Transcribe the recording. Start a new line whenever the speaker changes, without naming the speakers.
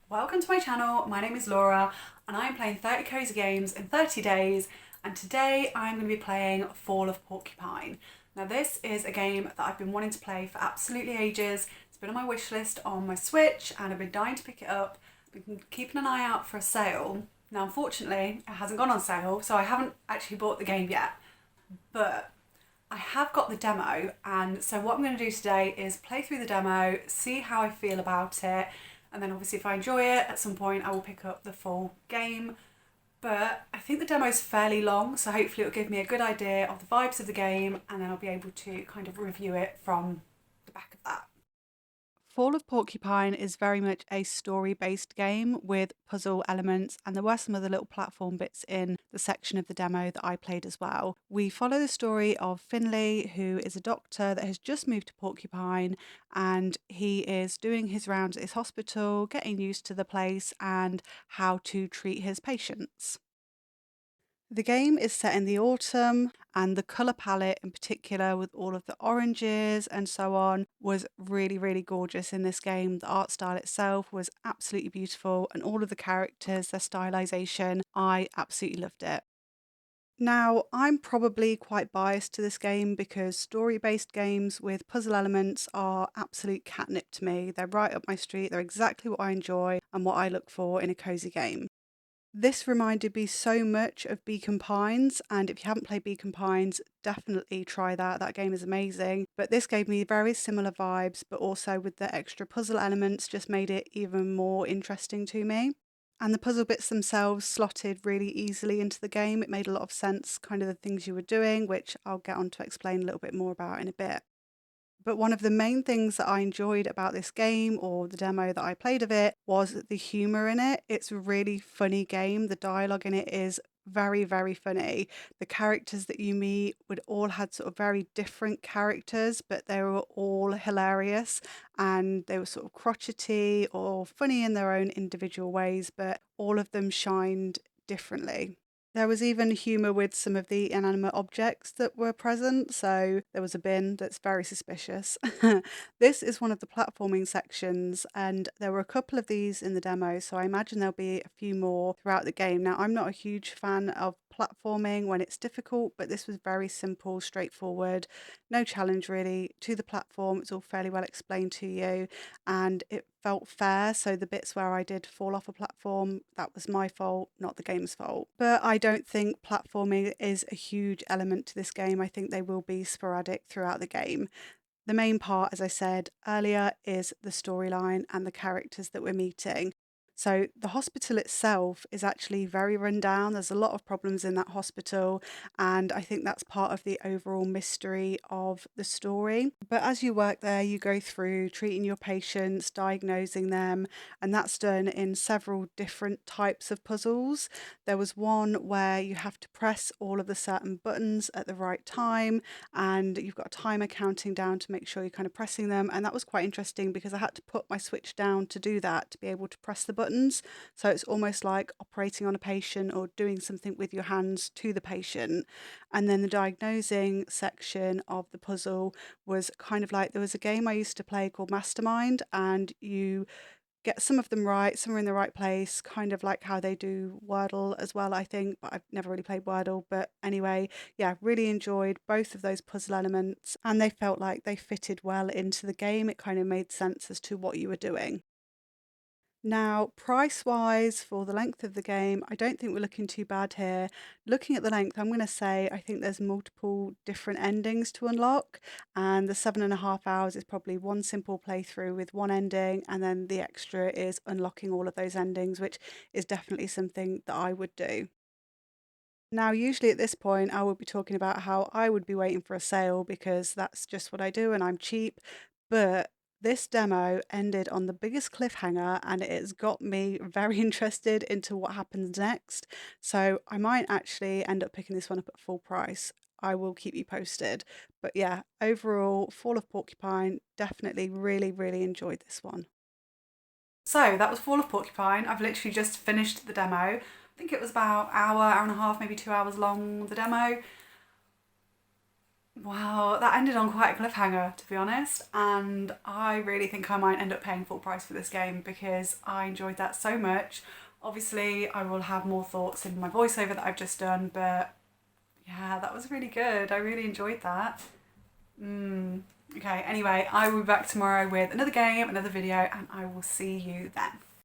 Welcome to my channel. My name is Laura and I'm playing 30 cozy games in 30 days, and today I'm going to be playing Fall of Porcupine. Now this is a game that I've been wanting to play for absolutely ages. It's been on my wish list on my Switch and I've been dying to pick it up. I've been keeping an eye out for a sale. Now unfortunately it hasn't gone on sale, so I haven't actually bought the game yet, but I have got the demo, and so what I'm going to do today is play through the demo, see how I feel about it, and then obviously if I enjoy it at some point I will pick up the full game. But I think the demo is fairly long, so hopefully it'll give me a good idea of the vibes of the game, and then I'll be able to kind of review it from the back of that. Fall of Porcupine is very much a story-based game with puzzle elements, and there were some other little platform bits in the section of the demo that I played as well. We follow the story of Finley, who is a doctor that has just moved to Porcupine, and he is doing his rounds at his hospital, getting used to the place and how to treat his patients. The game is set in the autumn, and the colour palette in particular, with all of the oranges and so on, was really, really gorgeous in this game. The art style itself was absolutely beautiful, and all of the characters, their stylisation, I absolutely loved it. Now, I'm probably quite biased to this game because story-based games with puzzle elements are absolute catnip to me. They're right up my street, they're exactly what I enjoy and what I look for in a cosy game. This reminded me so much of Beacon Pines, and if you haven't played Beacon Pines, definitely try that. That game is amazing. But this gave me very similar vibes, but also with the extra puzzle elements, just made it even more interesting to me. And the puzzle bits themselves slotted really easily into the game. It made a lot of sense, kind of the things you were doing, which I'll get on to explain a little bit more about in a bit. But one of the main things that I enjoyed about this game, or the demo that I played of it, was the humor in it. It's a really funny game. The dialogue in it is very, very funny. The characters that you meet would all had sort of very different characters, but they were all hilarious, and they were sort of crotchety or funny in their own individual ways, but all of them shined differently. There was even humour with some of the inanimate objects that were present, so there was a bin that's very suspicious. This is one of the platforming sections, and there were a couple of these in the demo, so I imagine there'll be a few more throughout the game. Now, I'm not a huge fan of platforming when it's difficult, but this was very simple, straightforward, no challenge really to the platform. It's all fairly well explained to you, and it felt fair. So the bits where I did fall off a platform, that was my fault, not the game's fault. But I don't think platforming is a huge element to this game. I think they will be sporadic throughout the game. The main part, as I said earlier, is the storyline and the characters that we're meeting. So the hospital itself is actually very run down. There's a lot of problems in that hospital, and I think that's part of the overall mystery of the story. But as you work there, you go through treating your patients, diagnosing them, and that's done in several different types of puzzles. There was one where you have to press all of the certain buttons at the right time, and you've got a timer counting down to make sure you're kind of pressing them. And that was quite interesting because I had to put my Switch down to do that, to be able to press the buttons. So it's almost like operating on a patient or doing something with your hands to the patient. And then the diagnosing section of the puzzle was kind of like, there was a game I used to play called Mastermind, and you get some of them right, some are in the right place, kind of like how they do Wordle as well, I think, but I've never really played Wordle. But anyway, yeah, really enjoyed both of those puzzle elements, and they felt like they fitted well into the game. It kind of made sense as to what you were doing. Now, price-wise, for the length of the game, I don't think we're looking too bad here. Looking at the length, I'm going to say I think there's multiple different endings to unlock, and the 7.5 hours is probably one simple playthrough with one ending, and then the extra is unlocking all of those endings, which is definitely something that I would do. Now, usually at this point, I would be talking about how I would be waiting for a sale because that's just what I do and I'm cheap. But this demo ended on the biggest cliffhanger, and it has got me very interested into what happens next. So I might actually end up picking this one up at full price. I will keep you posted. But yeah, overall, Fall of Porcupine, definitely really, really enjoyed this one. So that was Fall of Porcupine. I've literally just finished the demo. I think it was about hour, hour and a half, maybe 2 hours long, the demo. Wow, that ended on quite a cliffhanger, to be honest, and I really think I might end up paying full price for this game because I enjoyed that so much. Obviously, I will have more thoughts in my voiceover that I've just done, but yeah, that was really good. I really enjoyed that. Okay, anyway, I will be back tomorrow with another game, another video, and I will see you then.